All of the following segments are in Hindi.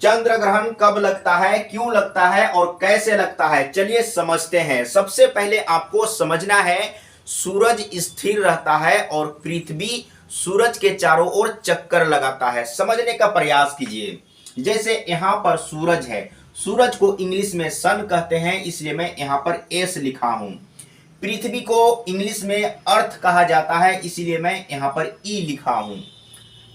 चंद्र ग्रहण कब लगता है, क्यों लगता है और कैसे लगता है, चलिए समझते हैं। सबसे पहले आपको समझना है सूरज स्थिर रहता है और पृथ्वी सूरज के चारों ओर चक्कर लगाता है। समझने का प्रयास कीजिए। जैसे यहां पर सूरज है, सूरज को इंग्लिश में सन कहते हैं, इसलिए मैं यहां पर एस लिखा हूं। पृथ्वी को इंग्लिश में अर्थ कहा जाता है, इसीलिए मैं यहां पर ई लिखा हूं।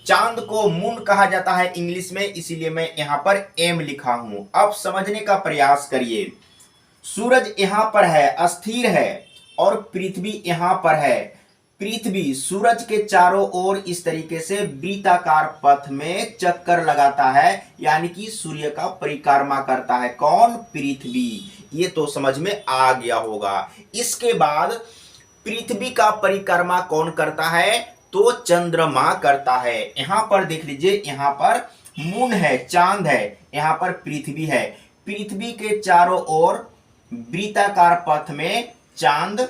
चांद को मून कहा जाता है इंग्लिश में, इसीलिए मैं यहां पर एम लिखा हूं। अब समझने का प्रयास करिए। सूरज यहां पर है, अस्थिर है, और पृथ्वी यहां पर है। पृथ्वी सूरज के चारों ओर इस तरीके से वृत्ताकार पथ में चक्कर लगाता है, यानी कि सूर्य का परिक्रमा करता है। कौन? पृथ्वी। ये तो समझ में आ गया होगा। इसके बाद पृथ्वी का परिक्रमा कौन करता है? तो चंद्रमा करता है। यहां पर देख लीजिए, यहां पर मून है, चांद है, यहां पर पृथ्वी है। पृथ्वी के चारों ओर वृत्ताकार पथ में चांद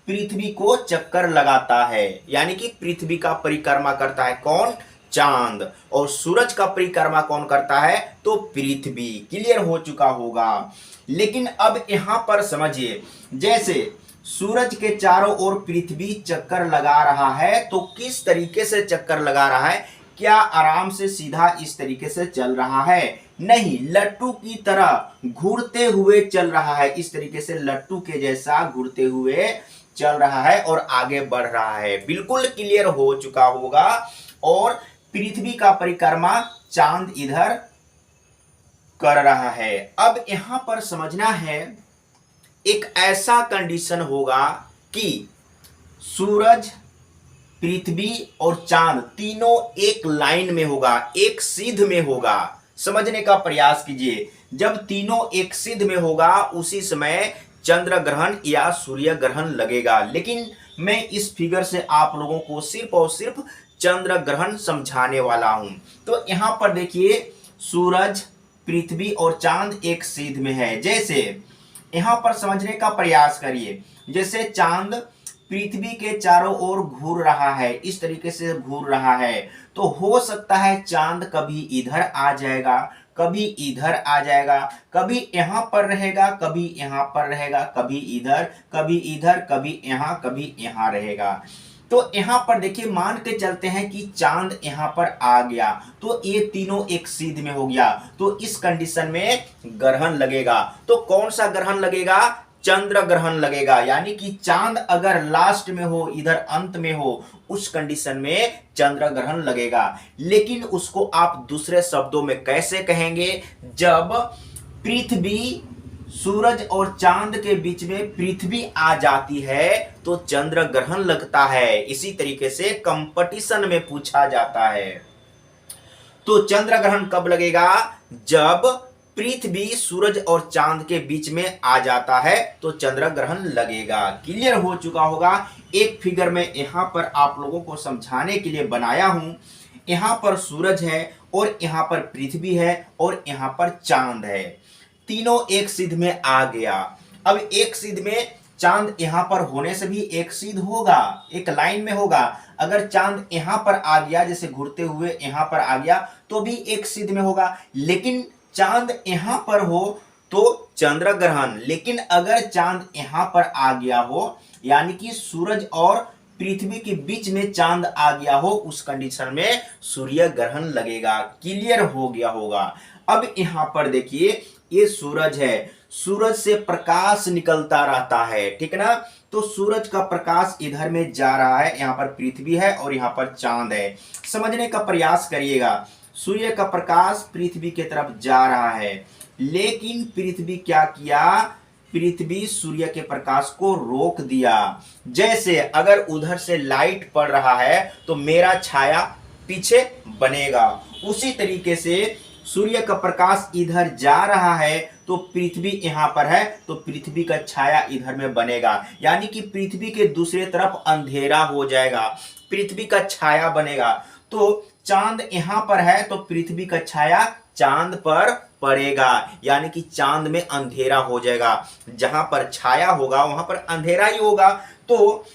पृथ्वी को चक्कर लगाता है, यानी कि पृथ्वी का परिक्रमा करता है। कौन? चांद। और सूरज का परिक्रमा कौन करता है? तो पृथ्वी। क्लियर हो चुका होगा। लेकिन अब यहां पर समझिए, जैसे सूरज के चारों ओर पृथ्वी चक्कर लगा रहा है, तो किस तरीके से चक्कर लगा रहा है? क्या आराम से सीधा इस तरीके से चल रहा है? नहीं, लट्टू की तरह घूरते हुए चल रहा है। इस तरीके से लट्टू के जैसा घूरते हुए चल रहा है और आगे बढ़ रहा है। बिल्कुल क्लियर हो चुका होगा। और पृथ्वी का परिक्रमा चांद इधर कर रहा है। अब यहां पर समझना है, एक ऐसा कंडीशन होगा कि सूरज, पृथ्वी और चांद तीनों एक लाइन में होगा, एक सिद्ध में होगा। समझने का प्रयास कीजिए। जब तीनों एक सिद्ध में होगा, उसी समय चंद्र ग्रहण या सूर्य ग्रहण लगेगा। लेकिन मैं इस फिगर से आप लोगों को सिर्फ और सिर्फ चंद्र ग्रहण समझाने वाला हूं। तो यहां पर देखिए, सूरज, पृथ्वी और चांद एक सिद्ध में है। जैसे यहां पर समझने का प्रयास करिए, जैसे चांद पृथ्वी के चारों ओर घूर रहा है, इस तरीके से घूर रहा है, तो हो सकता है चांद कभी इधर आ जाएगा, कभी इधर आ जाएगा, कभी यहां पर रहेगा, कभी यहां पर रहेगा, कभी इधर, कभी इधर, कभी यहां, कभी यहां रहेगा। तो यहां पर देखिए, मान के चलते हैं कि चांद यहां पर आ गया, तो ये तीनों एक सिद्ध में हो गया, तो इस कंडीशन में ग्रहण लगेगा। तो कौन सा ग्रहण लगेगा? चंद्र ग्रहण लगेगा। यानी कि चांद अगर लास्ट में हो, इधर अंत में हो, उस कंडीशन में चंद्र ग्रहण लगेगा। लेकिन उसको आप दूसरे शब्दों में कैसे कहेंगे? जब पृथ्वी, सूरज और चांद के बीच में पृथ्वी आ जाती है, तो चंद्र ग्रहण लगता है। इसी तरीके से कंपटीशन में पूछा जाता है। तो चंद्र ग्रहण कब लगेगा? जब पृथ्वी सूरज और चांद के बीच में आ जाता है, तो चंद्र ग्रहण लगेगा। क्लियर हो चुका होगा। एक फिगर में यहां पर आप लोगों को समझाने के लिए बनाया हूं। यहां पर सूरज है और यहां पर पृथ्वी है और यहां पर चांद है। तीनों एक सिद्ध में आ गया। अब एक सिद्ध में चांद यहां पर होने से भी एक सिद्ध होगा, एक लाइन में होगा। अगर चांद यहां पर आ गया, जैसे घूरते हुए यहां पर आ गया, तो भी एक सिद्ध में होगा। लेकिन चांद यहां पर हो तो चंद्र ग्रहण। लेकिन अगर चांद यहां पर आ गया हो, यानी कि सूरज और पृथ्वी के बीच में चांद आ गया हो, उस कंडीशन में सूर्य ग्रहण लगेगा। क्लियर हो गया होगा। अब यहां पर देखिए, ये सूरज है, सूरज से प्रकाश निकलता रहता है, ठीक ना। तो सूरज का प्रकाश इधर में जा रहा है, यहां पर पृथ्वी है और यहां पर चांद है। समझने का प्रयास करिएगा। सूर्य का प्रकाश पृथ्वी की तरफ जा रहा है, लेकिन पृथ्वी क्या किया? पृथ्वी सूर्य के प्रकाश को रोक दिया। जैसे अगर उधर से लाइट पड़ रहा है, तो मेरा छाया पीछे बनेगा। उसी तरीके से सूर्य का प्रकाश इधर जा रहा है, तो पृथ्वी यहां पर है, तो पृथ्वी का छाया इधर में बनेगा। यानी कि पृथ्वी के दूसरे तरफ अंधेरा हो जाएगा, पृथ्वी का छाया बनेगा। तो चांद यहां पर है, तो पृथ्वी का छाया चांद पर पड़ेगा, यानी कि चांद में अंधेरा हो जाएगा। जहां पर छाया होगा वहां पर अंधेरा ही होगा। तो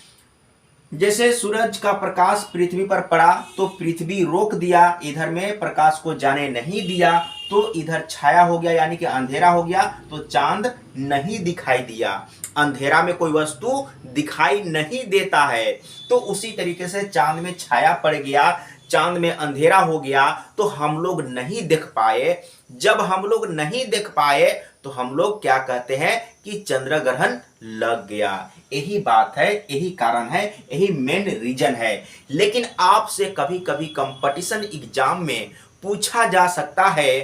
जैसे सूरज का प्रकाश पृथ्वी पर पड़ा तो पृथ्वी रोक दिया, इधर में प्रकाश को जाने नहीं दिया, तो इधर छाया हो गया यानी कि अंधेरा हो गया, तो चांद नहीं दिखाई दिया। अंधेरा में कोई वस्तु दिखाई नहीं देता है, तो उसी तरीके से चांद में छाया पड़ गया, चांद में अंधेरा हो गया, तो हम लोग नहीं देख पाए। जब हम लोग नहीं देख पाए तो हम लोग क्या कहते हैं कि चंद्र ग्रहण लग गया। यही बात है, यही कारण है, यही मेन रीजन है। लेकिन आपसे कभी कभी कंपटीशन एग्जाम में पूछा जा सकता है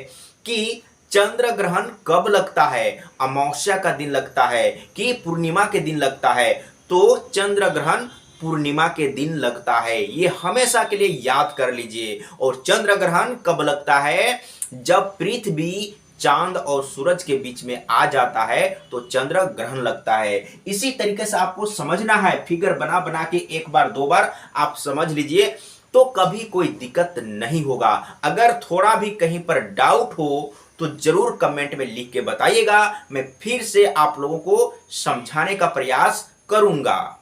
कि चंद्र ग्रहण कब लगता है, अमावस्या का दिन लगता है कि पूर्णिमा के दिन लगता है। तो चंद्र ग्रहण पूर्णिमा के दिन लगता है, ये हमेशा के लिए याद कर लीजिए। और चंद्र ग्रहण कब लगता है, जब पृथ्वी चांद और सूरज के बीच में आ जाता है तो चंद्र ग्रहण लगता है। इसी तरीके से आपको समझना है, फिगर बना बना के एक बार दो बार आप समझ लीजिए, तो कभी कोई दिक्कत नहीं होगा। अगर थोड़ा भी कहीं पर डाउट हो तो जरूर कमेंट में लिख के बताइएगा, मैं फिर से आप लोगों को समझाने का प्रयास करूंगा।